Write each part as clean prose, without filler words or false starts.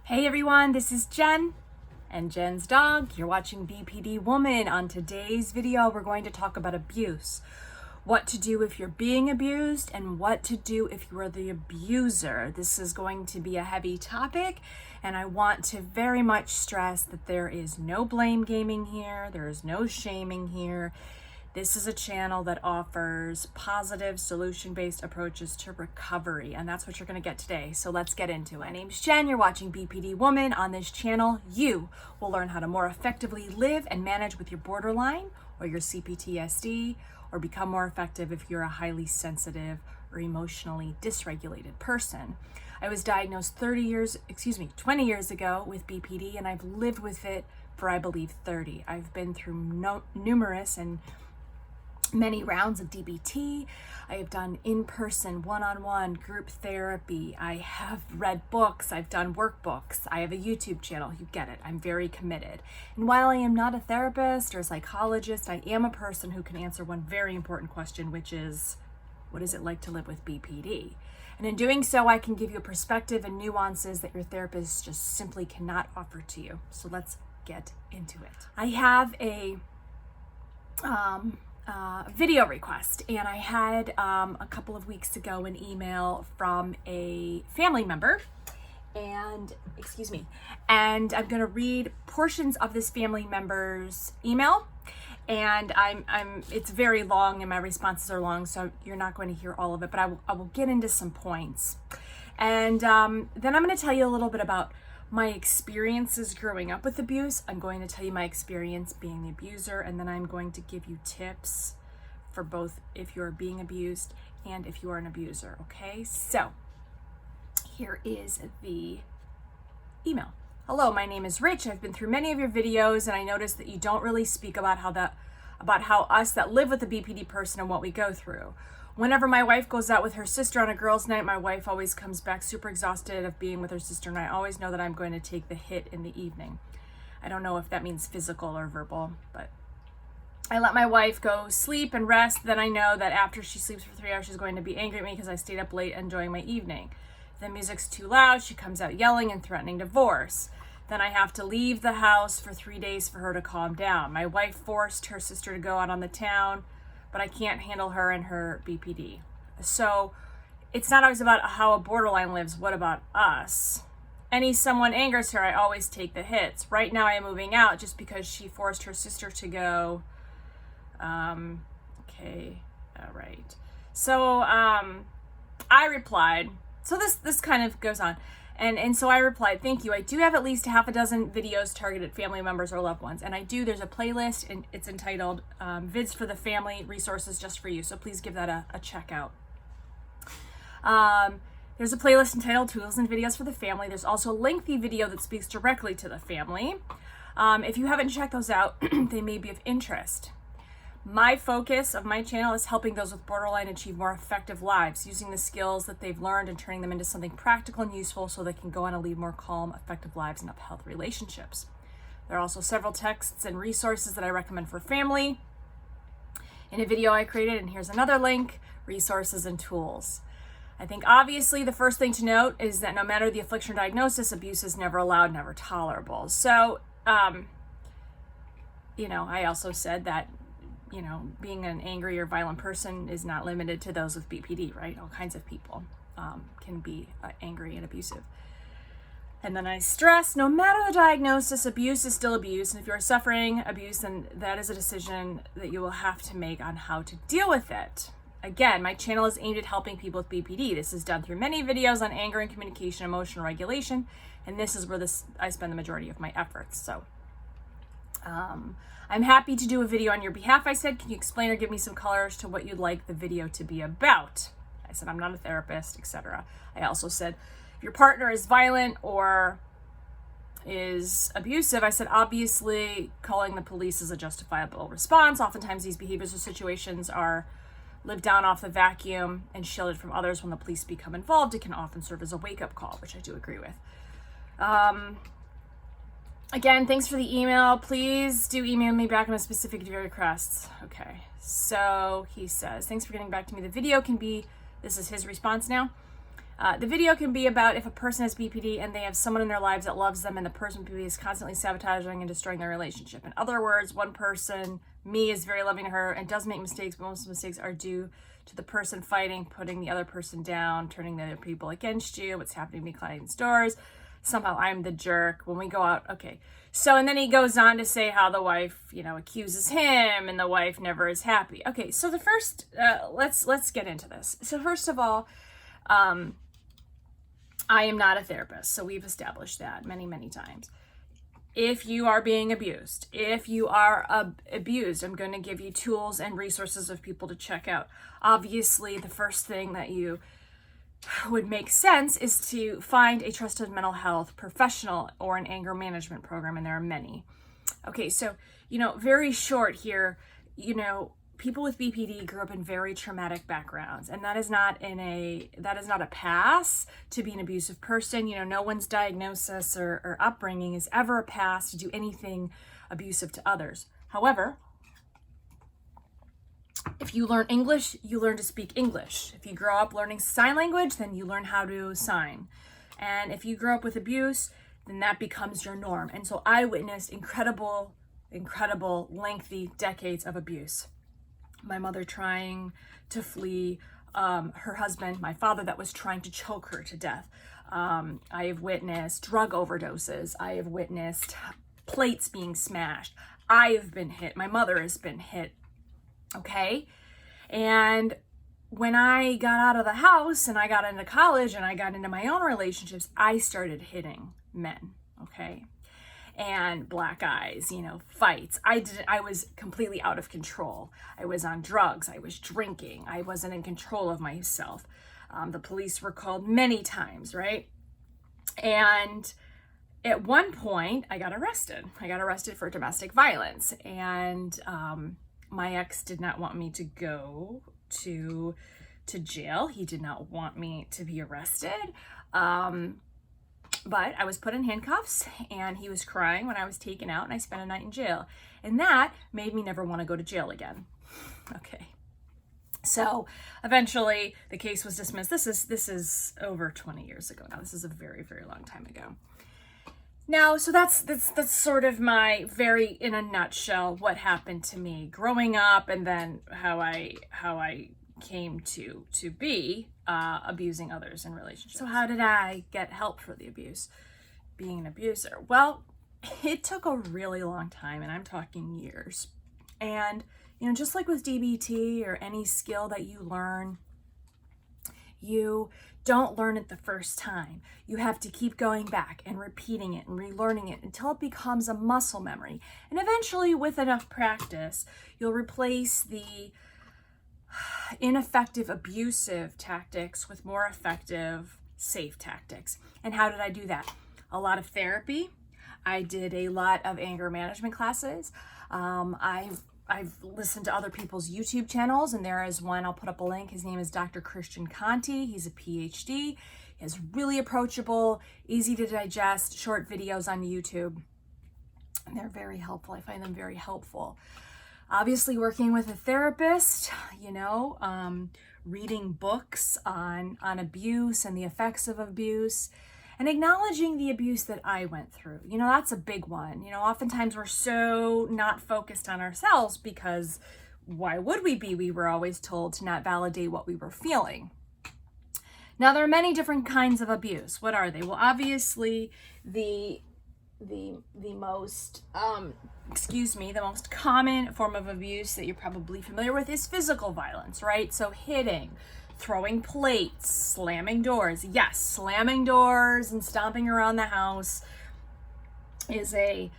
Hey everyone, this is Jen and Jen's dog. You're watching BPD Woman. On today's video, we're going to talk about abuse. What to do if you're being abused and what to do if you are the abuser. This is going to be a heavy topic, and I want to very much stress that there is no blame gaming here. There is no shaming here. This is a channel that offers positive solution-based approaches to recovery, and that's what you're going to get today. So let's get into it. My name's Jen. You're watching BPD Woman. On this channel, you will learn how to more effectively live and manage with your borderline or your CPTSD, or become more effective if you're a highly sensitive or emotionally dysregulated person. I was diagnosed 20 years ago with BPD, and I've lived with it for, I believe, 30. I've been through numerous and many rounds of DBT. I have done in-person, one-on-one group therapy. I have read books. I've done workbooks. I have a YouTube channel. You get it. I'm very committed. And while I am not a therapist or a psychologist, I am a person who can answer one very important question, which is, what is it like to live with BPD? And in doing so, I can give you a perspective and nuances that your therapist just simply cannot offer to you. So let's get into it. I have a video request, and I had a couple of weeks ago an email from a family member, and I'm going to read portions of this family member's email, and it's very long and my responses are long, so you're not going to hear all of it, but I will get into some points, and then I'm going to tell you a little bit about my experiences growing up with abuse. I'm going to tell you my experience being the abuser, and then I'm going to give you tips for both if you're being abused and if you are an abuser, okay? So here is the email. Hello, my name is Rich. I've been through many of your videos, and I noticed that you don't really speak about how us that live with a BPD person and what we go through. Whenever my wife goes out with her sister on a girls' night, my wife always comes back super exhausted of being with her sister, and I always know that I'm going to take the hit in the evening. I don't know if that means physical or verbal, but I let my wife go sleep and rest. Then I know that after she sleeps for 3 hours, she's going to be angry at me because I stayed up late enjoying my evening. If the music's too loud, she comes out yelling and threatening divorce. Then I have to leave the house for 3 days for her to calm down. My wife forced her sister to go out on the town, but I can't handle her and her BPD. So it's not always about how a borderline lives. What about us? Someone angers her, I always take the hits. Right now I am moving out just because she forced her sister to go. Right. So I replied, so this kind of goes on. And so I replied, thank you. I do have at least half a dozen videos targeted family members or loved ones. And there's a playlist, and it's entitled Vids for the Family, Resources Just for You. So please give that a check out. There's a playlist entitled Tools and Videos for the Family. There's also a lengthy video that speaks directly to the family. If you haven't checked those out, they may be of interest. My focus of my channel is helping those with borderline achieve more effective lives, using the skills that they've learned and turning them into something practical and useful so they can go on and lead more calm, effective lives and upheld relationships. There are also several texts and resources that I recommend for family in a video I created, and here's another link, resources and tools. I think obviously the first thing to note is that no matter the affliction or diagnosis, abuse is never allowed, never tolerable. So, I also said that being an angry or violent person is not limited to those with BPD, right? All kinds of people can be angry and abusive. And then I stress, no matter the diagnosis, abuse is still abuse. And if you're suffering abuse, then that is a decision that you will have to make on how to deal with it. Again, my channel is aimed at helping people with BPD. This is done through many videos on anger and communication, emotional regulation. And this is where I spend the majority of my efforts. So, I'm happy to do a video on your behalf. I said, can you explain or give me some colors to what you'd like the video to be about? I said, I'm not a therapist, etc. I also said, if your partner is violent or is abusive, I said, obviously calling the police is a justifiable response. Oftentimes these behaviors or situations are lived down off the vacuum and shielded from others. When the police become involved, it can often serve as a wake-up call, which I do agree with. Again, thanks for the email. Please do email me back on a specific video requests. Okay, so he says, thanks for getting back to me. The video can be, this is his response now. The video can be about if a person has BPD and they have someone in their lives that loves them and the person with BPD is constantly sabotaging and destroying their relationship. In other words, one person, me, is very loving to her and does make mistakes, but most of the mistakes are due to the person fighting, putting the other person down, turning the other people against you, what's happening behind doors. Somehow I'm the jerk when we go out. Okay. So, and then he goes on to say how the wife, accuses him and the wife never is happy. Okay. So the first, let's get into this. So first of all, I am not a therapist, so we've established that many, many times. If you are being abused, if you are abused, I'm going to give you tools and resources of people to check out. Obviously, the first thing that you would make sense is to find a trusted mental health professional or an anger management program, and there are many. Okay, so, very short here, people with BPD grew up in very traumatic backgrounds, and that is not a pass to be an abusive person. No one's diagnosis or upbringing is ever a pass to do anything abusive to others. However, if you learn English, you learn to speak English. If you grow up learning sign language, then you learn how to sign. And if you grow up with abuse, then that becomes your norm. And so I witnessed incredible, lengthy decades of abuse. My mother trying to flee, her husband, my father, that was trying to choke her to death. I have witnessed drug overdoses. I have witnessed plates being smashed. I have been hit. My mother has been hit. Okay. And when I got out of the house and I got into college and I got into my own relationships, I started hitting men. Okay. And black eyes, fights. I was completely out of control. I was on drugs. I was drinking. I wasn't in control of myself. The police were called many times, right? And at one point, I got arrested. I got arrested for domestic violence. And my ex did not want me to go to jail. He did not want me to be arrested. But I was put in handcuffs and he was crying when I was taken out and I spent a night in jail. And that made me never want to go to jail again. Okay. So eventually the case was dismissed. This is over 20 years ago now. This is a very, very long time ago. Now, so that's sort of my very, in a nutshell, what happened to me growing up and then how I came to be abusing others in relationships. So how did I get help for the abuse, being an abuser? Well, it took a really long time, and I'm talking years. And, just like with DBT or any skill that you learn, you don't learn it the first time. You have to keep going back and repeating it and relearning it until it becomes a muscle memory. And eventually, with enough practice, you'll replace the ineffective abusive tactics with more effective safe tactics. And how did I do that? A lot of therapy. I did a lot of anger management classes. I've listened to other people's YouTube channels, and there is one, I'll put up a link. His name is Dr. Christian Conti. He's a PhD. He has really approachable, easy to digest, short videos on YouTube. And they're very helpful. I find them very helpful. Obviously, working with a therapist, reading books on abuse and the effects of abuse, and acknowledging the abuse that I went through. That's a big one. Oftentimes we're so not focused on ourselves because why would we be? We were always told to not validate what we were feeling. Now, there are many different kinds of abuse. What are they? Well, obviously, the most the most common form of abuse that you're probably familiar with is physical violence, right? So hitting, throwing plates, slamming doors. Yes, slamming doors and stomping around the house is a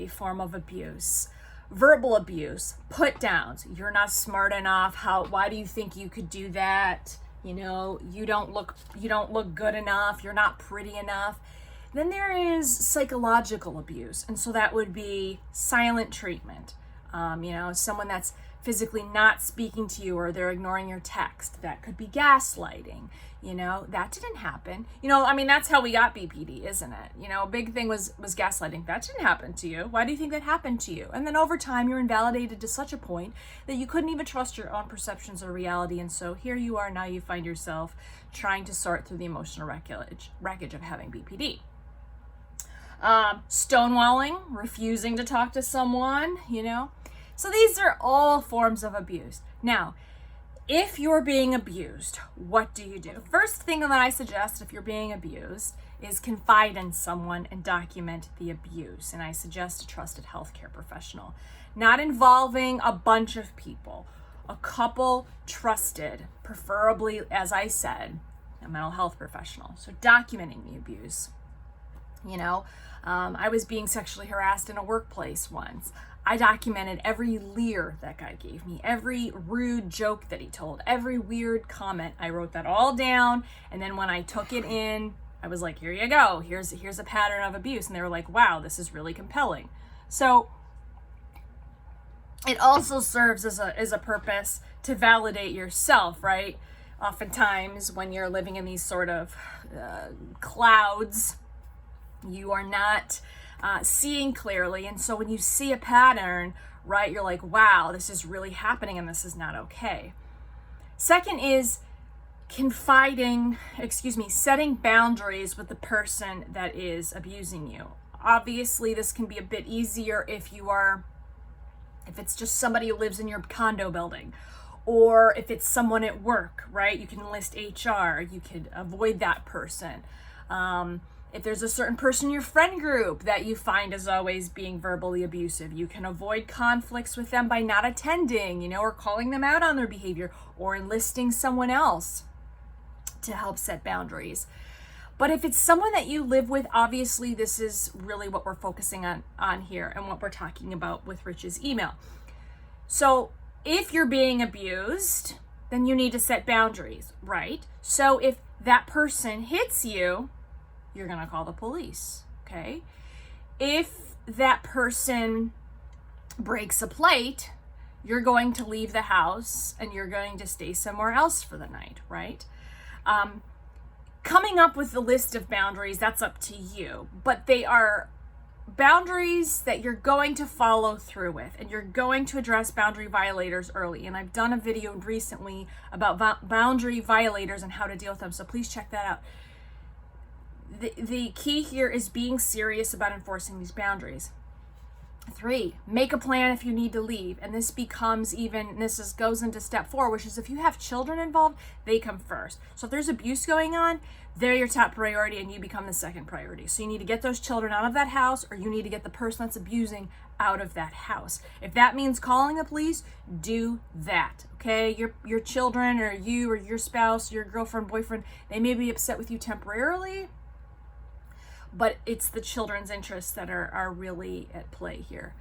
form of abuse. Verbal abuse, put downs. You're not smart enough. Why do you think you could do that? You don't look good enough. You're not pretty enough. Then there is psychological abuse. And so that would be silent treatment. Someone that's physically not speaking to you, or they're ignoring your text. That could be gaslighting. That didn't happen. That's how we got BPD, isn't it? A big thing was gaslighting. That didn't happen to you. Why do you think that happened to you? And then over time, you're invalidated to such a point that you couldn't even trust your own perceptions of reality. And so here you are now, you find yourself trying to sort through the emotional wreckage of having BPD. Stonewalling, refusing to talk to someone, So these are all forms of abuse. Now, if you're being abused, what do you do? The first thing that I suggest if you're being abused is confide in someone and document the abuse. And I suggest a trusted healthcare professional, not involving a bunch of people, a couple trusted, preferably, as I said, a mental health professional. So documenting the abuse. I was being sexually harassed in a workplace once. I documented every leer that guy gave me, every rude joke that he told, every weird comment. I wrote that all down. And then when I took it in, I was like, here you go. Here's a pattern of abuse. And they were like, wow, this is really compelling. So it also serves as a purpose to validate yourself, right? Oftentimes when you're living in these sort of clouds, you are not seeing clearly. And so when you see a pattern, right, you're like, wow, this is really happening and this is not okay. Second is setting boundaries with the person that is abusing you. Obviously, this can be a bit easier if it's just somebody who lives in your condo building, or if it's someone at work, right? You can enlist HR, you could avoid that person. If there's a certain person in your friend group that you find is always being verbally abusive, you can avoid conflicts with them by not attending, or calling them out on their behavior, or enlisting someone else to help set boundaries. But if it's someone that you live with, obviously this is really what we're focusing on here and what we're talking about with Rich's email. So if you're being abused, then you need to set boundaries, right? So if that person hits you, you're going to call the police, okay? If that person breaks a plate, you're going to leave the house and you're going to stay somewhere else for the night, right? Coming up with the list of boundaries, that's up to you, but they are boundaries that you're going to follow through with, and you're going to address boundary violators early. And I've done a video recently about boundary violators and how to deal with them, so please check that out. The key here is being serious about enforcing these boundaries. 3, make a plan if you need to leave. And this goes into step 4, which is if you have children involved, they come first. So if there's abuse going on, they're your top priority and you become the second priority. So you need to get those children out of that house, or you need to get the person that's abusing out of that house. If that means calling the police, do that. Okay, your children or you or your spouse, your girlfriend, boyfriend, they may be upset with you temporarily, but it's the children's interests that are really at play here.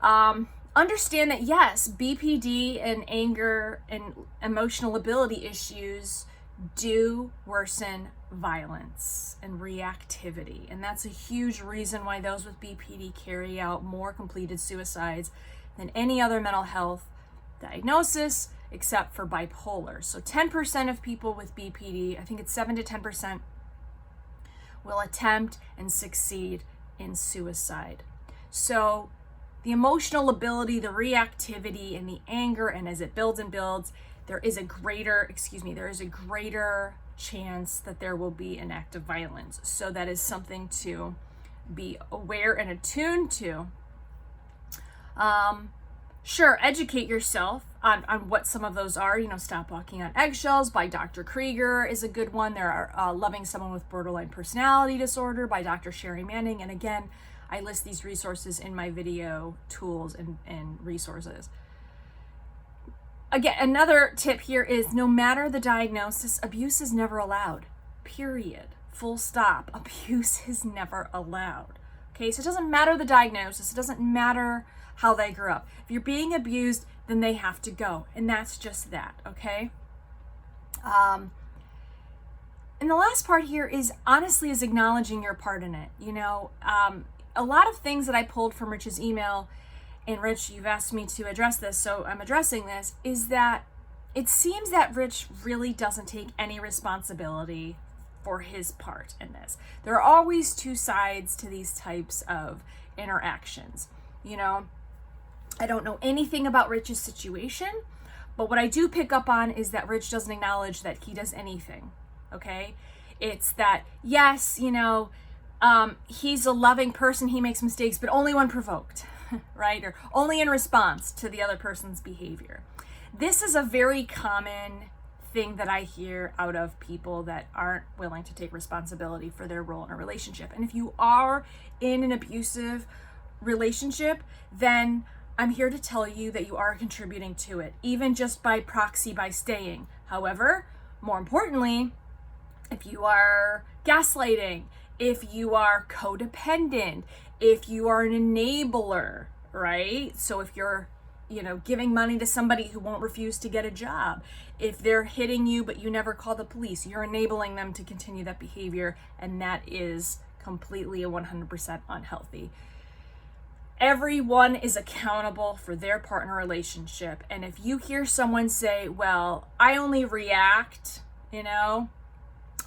Understand that yes, BPD and anger and emotional ability issues do worsen violence and reactivity. And that's a huge reason why those with BPD carry out more completed suicides than any other mental health diagnosis except for bipolar. So 10% of people with BPD, I think it's 7 to 10%, will attempt and succeed in suicide. So the emotional ability, the reactivity, and the anger, and as it builds and builds, there is a greater chance that there will be an act of violence. So that is something to be aware and attuned to. Sure, educate yourself on what some of those are. Stop Walking on Eggshells by Dr. Krieger is a good one. There are Loving Someone with Borderline Personality Disorder by Dr. Sherry Manning. And again, I list these resources in my video tools and resources. Again, another tip here is no matter the diagnosis, abuse is never allowed. Period. Full stop. Abuse is never allowed. Okay, so it doesn't matter the diagnosis. It doesn't matter how they grew up. If you're being abused, then they have to go. And that's just that, okay? And the last part here is honestly is acknowledging your part in it. A lot of things that I pulled from Rich's email and Rich, you've asked me to address this, so I'm addressing this, is that it seems that Rich really doesn't take any responsibility for his part in this. There are always two sides to these types of interactions. You know, I don't know anything about Rich's situation, but what I do pick up on is that Rich doesn't acknowledge that he does anything, okay? It's that, yes, you know, he's a loving person, he makes mistakes, but only when provoked, right? Or only in response to the other person's behavior. This is a very common thing that I hear out of people that aren't willing to take responsibility for their role in a relationship. And if you are in an abusive relationship, then I'm here to tell you that you are contributing to it, even just by proxy by staying. However, more importantly, if you are gaslighting, if you are codependent, if you are an enabler, right? So if you're, you know, giving money to somebody who won't refuse to get a job, if they're hitting you but you never call the police, you're enabling them to continue that behavior, and that is completely 100% unhealthy. Everyone is accountable for their partner relationship, and if you hear someone say, well, I only react, you know,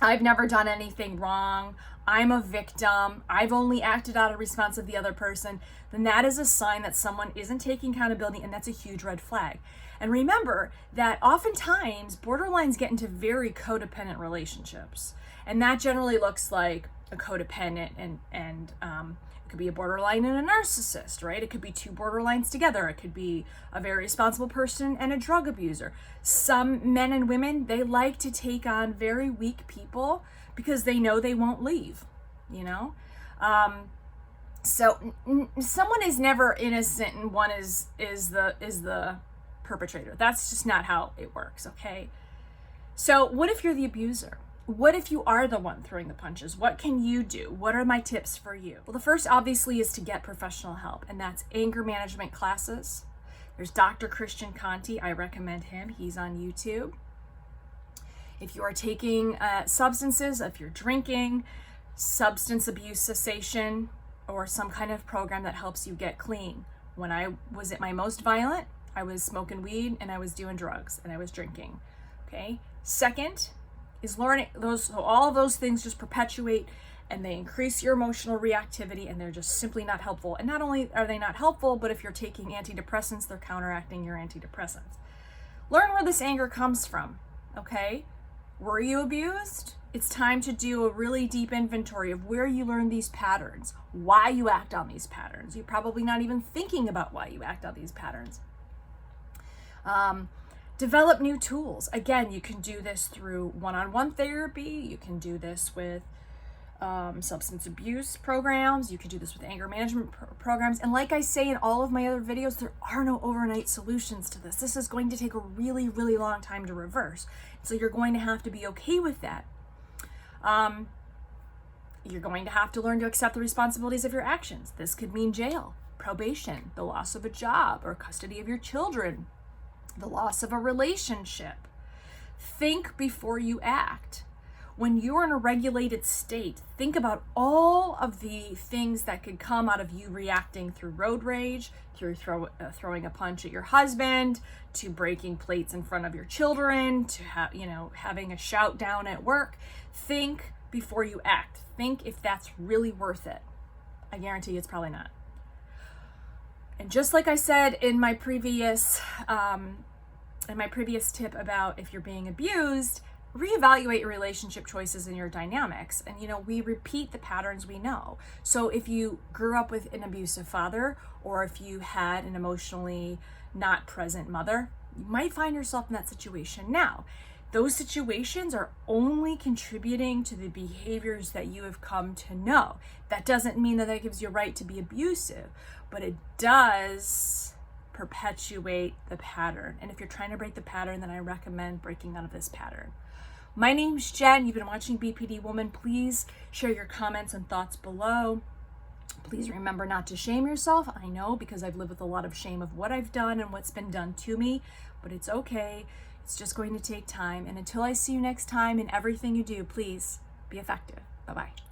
I've never done anything wrong, I'm a victim, I've only acted out of response of the other person, then that is a sign that someone isn't taking accountability, and that's a huge red flag. And remember that oftentimes borderlines get into very codependent relationships, and that generally looks like a codependent and it could be a borderline and a narcissist, right? It could be two borderlines together. It could be a very responsible person and a drug abuser. Some men and women, they like to take on very weak people because they know they won't leave, you know? So someone is never innocent and one is the perpetrator. That's just not how it works, okay? So what if you're the abuser? What if you are the one throwing the punches? What can you do? What are my tips for you? Well, the first obviously is to get professional help, and that's anger management classes. There's Dr. Christian Conti. I recommend him. He's on YouTube. If you are taking substances, if you're drinking, substance abuse cessation, or some kind of program that helps you get clean. When I was at my most violent, I was smoking weed and I was doing drugs and I was drinking. Okay. Second is learning those. So all of those things just perpetuate and they increase your emotional reactivity, and they're just simply not helpful. And not only are they not helpful, but if you're taking antidepressants, they're counteracting your antidepressants. Learn where this anger comes from. Okay. Were you abused? It's time to do a really deep inventory of where you learned these patterns, why you act on these patterns. You're probably not even thinking about why you act on these patterns. Develop new tools. Again, you can do this through one-on-one therapy. You can do this with substance abuse programs. You can do this with anger management programs. And like I say in all of my other videos, there are no overnight solutions to this. This is going to take a really, really long time to reverse. So you're going to have to be okay with that. You're going to have to learn to accept the responsibilities of your actions. This could mean jail, probation, the loss of a job or custody of your children, the loss of a relationship. Think before you act. When you're in a regulated state, think about all of the things that could come out of you reacting through road rage, through throwing a punch at your husband, to breaking plates in front of your children, to having a shout down at work. Think before you act. Think if that's really worth it. I guarantee it's probably not. And just like I said in my previous tip about if you're being abused, reevaluate your relationship choices and your dynamics. And we repeat the patterns we know. So if you grew up with an abusive father, or if you had an emotionally not present mother, you might find yourself in that situation now. Those situations are only contributing to the behaviors that you have come to know. That doesn't mean that gives you a right to be abusive, but it does perpetuate the pattern. And if you're trying to break the pattern, then I recommend breaking out of this pattern. My name's Jen. You've been watching BPD Woman. Please share your comments and thoughts below. Please remember not to shame yourself. I know, because I've lived with a lot of shame of what I've done and what's been done to me, but it's okay. It's just going to take time. And until I see you next time, in everything you do, please be effective. Bye-bye.